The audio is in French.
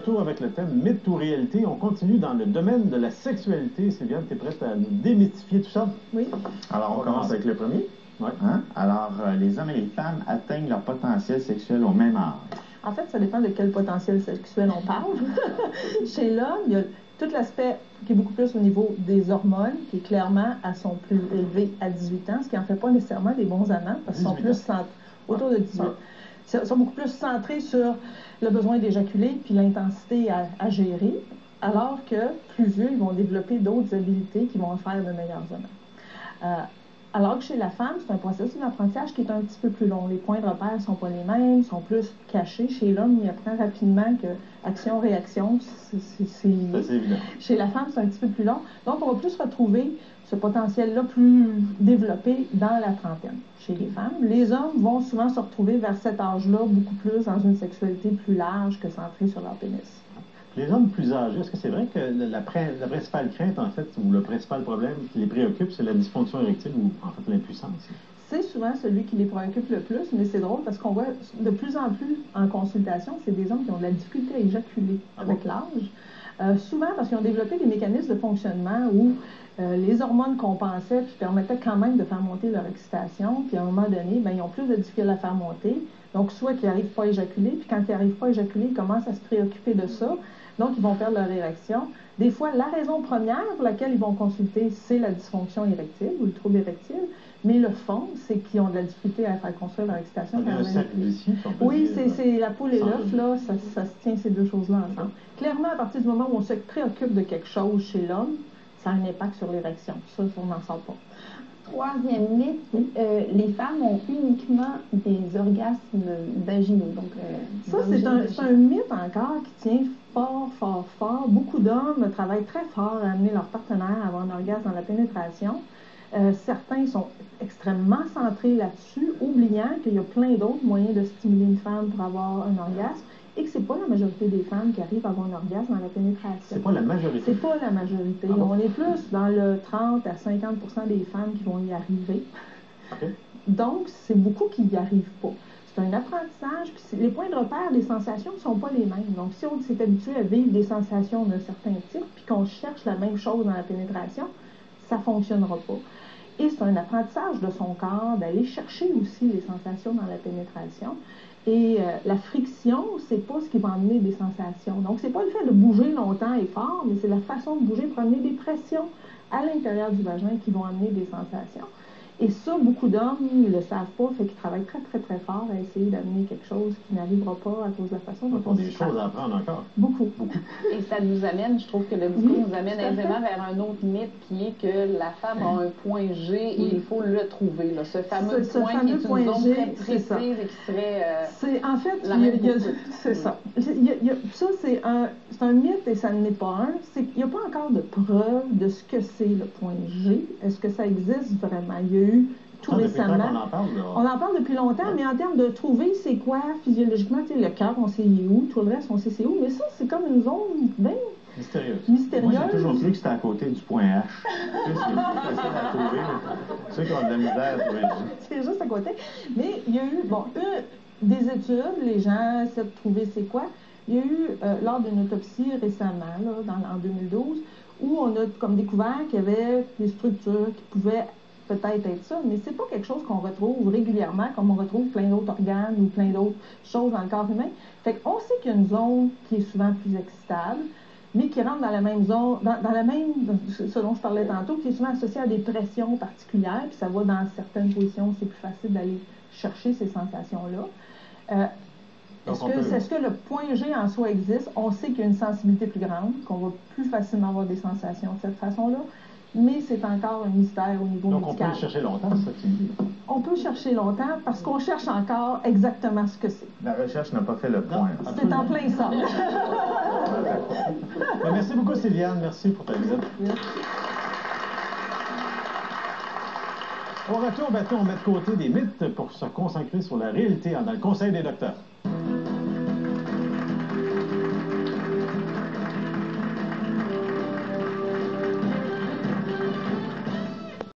retour avec le thème mythe ou réalité. On continue dans le domaine de la sexualité. Sylviane, tu es prête à nous démythifier tout ça? Oui. Alors, on commence avec le premier. Ouais. Hein? Alors, les hommes et les femmes atteignent leur potentiel sexuel au même âge. En fait, ça dépend de quel potentiel sexuel on parle. Chez l'homme, il y a tout l'aspect qui est beaucoup plus au niveau des hormones, qui est clairement à son plus élevé à 18 ans, ce qui n'en fait pas nécessairement des bons amants, parce qu'ils sont plus autour de 18. Ils sont beaucoup plus centrés sur le besoin d'éjaculer puis l'intensité à gérer, alors que plus vieux, ils vont développer d'autres habiletés qui vont en faire de meilleurs amants. Alors que chez la femme, c'est un processus d'apprentissage qui est un petit peu plus long. Les points de repère ne sont pas les mêmes, sont plus cachés. Chez l'homme, il apprend rapidement que action-réaction, c'est évident. Chez la femme, c'est un petit peu plus long. Donc, on va plus retrouver ce potentiel-là plus développé dans la trentaine chez les femmes. Les hommes vont souvent se retrouver vers cet âge-là beaucoup plus dans une sexualité plus large que centrée sur leur pénis. Les hommes plus âgés, est-ce que c'est vrai que la principale crainte, en fait, ou le principal problème qui les préoccupe, c'est la dysfonction érectile ou, en fait, l'impuissance? C'est souvent celui qui les préoccupe le plus, mais c'est drôle parce qu'on voit de plus en plus en consultation, c'est des hommes qui ont de la difficulté à éjaculer avec l'âge. Souvent parce qu'ils ont développé des mécanismes de fonctionnement où les hormones compensaient puis permettaient quand même de faire monter leur excitation, puis à un moment donné, bien, ils ont plus de difficulté à la faire monter. Donc, soit qu'ils n'arrivent pas à éjaculer, puis quand ils n'arrivent pas à éjaculer, ils commencent à se préoccuper de ça. Donc, ils vont perdre leur érection. Des fois, la raison première pour laquelle ils vont consulter, c'est la dysfonction érectile ou le trouble érectile. Mais le fond, c'est qu'ils ont de la difficulté à faire construire leur excitation. Oui, c'est la poule et l'œuf, là, ça se tient ces deux choses-là ensemble. Clairement, à partir du moment où on se préoccupe de quelque chose chez l'homme, ça a un impact sur l'érection. Ça, on n'en sort pas. Troisième mythe, les femmes ont uniquement des orgasmes vaginaux. Donc, ça, c'est un mythe encore qui tient fort, fort, fort. Beaucoup d'hommes travaillent très fort à amener leur partenaire à avoir un orgasme dans la pénétration. Certains sont extrêmement centrés là-dessus, oubliant qu'il y a plein d'autres moyens de stimuler une femme pour avoir un orgasme et que c'est pas la majorité des femmes qui arrivent à avoir un orgasme dans la pénétration. C'est pas la majorité? C'est pas la majorité. Ah bon? On est plus dans le 30 à 50% des femmes qui vont y arriver. Okay. Donc, c'est beaucoup qui n'y arrivent pas. C'est un apprentissage, puis les points de repère des sensations ne sont pas les mêmes. Donc, si on s'est habitué à vivre des sensations d'un certain type, puis qu'on cherche la même chose dans la pénétration, ça ne fonctionnera pas. Et c'est un apprentissage de son corps d'aller chercher aussi les sensations dans la pénétration. Et la friction, c'est pas ce qui va amener des sensations. Donc, c'est pas le fait de bouger longtemps et fort, mais c'est la façon de bouger pour amener des pressions à l'intérieur du vagin qui vont amener des sensations. Et ça, beaucoup d'hommes ne le savent pas, fait qu'ils travaillent très, très, très fort à essayer d'amener quelque chose qui n'arrivera pas à cause de la façon dont on des choses à apprendre encore. Beaucoup. Et ça nous amène, je trouve que le discours nous amène aisément vers un autre mythe qui est que la femme a un point G et il faut le trouver. Là. Ce fameux point qui est une zone très précise et qui serait en fait, c'est ça. Ça, c'est un mythe et ça n'est pas un. Il n'y a pas encore de preuve de ce que c'est le point G. Est-ce que ça existe vraiment? Il y a eu tout récemment. On en parle depuis longtemps, mais en termes de trouver c'est quoi physiologiquement, le cœur, on sait où, tout le reste, on sait c'est où, mais ça, c'est comme une zone bien mystérieuse. Moi, j'ai toujours cru que c'était à côté du point H. C'est facile à trouver, mais ceux qui ont de la misère à trouver. C'est juste à côté. Mais il y a eu, des études, les gens essaient de trouver c'est quoi. Il y a eu, lors d'une autopsie récemment, là, en 2012, où on a comme découvert qu'il y avait des structures qui pouvaient peut-être être ça, mais c'est pas quelque chose qu'on retrouve régulièrement, comme on retrouve plein d'autres organes ou plein d'autres choses dans le corps humain. Fait qu'on sait qu'il y a une zone qui est souvent plus excitable, mais qui rentre dans la même zone, dans la même, ce dont je parlais tantôt, qui est souvent associée à des pressions particulières, puis ça va dans certaines positions, c'est plus facile d'aller chercher ces sensations-là. Est-ce que le point G en soi existe? On sait qu'il y a une sensibilité plus grande, qu'on va plus facilement avoir des sensations de cette façon-là, mais c'est encore un mystère au niveau médical. Donc, on peut chercher longtemps, c'est ça que tu dis? On peut chercher longtemps parce qu'on cherche encore exactement ce que c'est. La recherche n'a pas fait le point. C'est en plein ça. Merci beaucoup, Sylviane. Merci pour ta visite. Au retour, on met de côté des mythes pour se concentrer sur la réalité dans le Conseil des docteurs.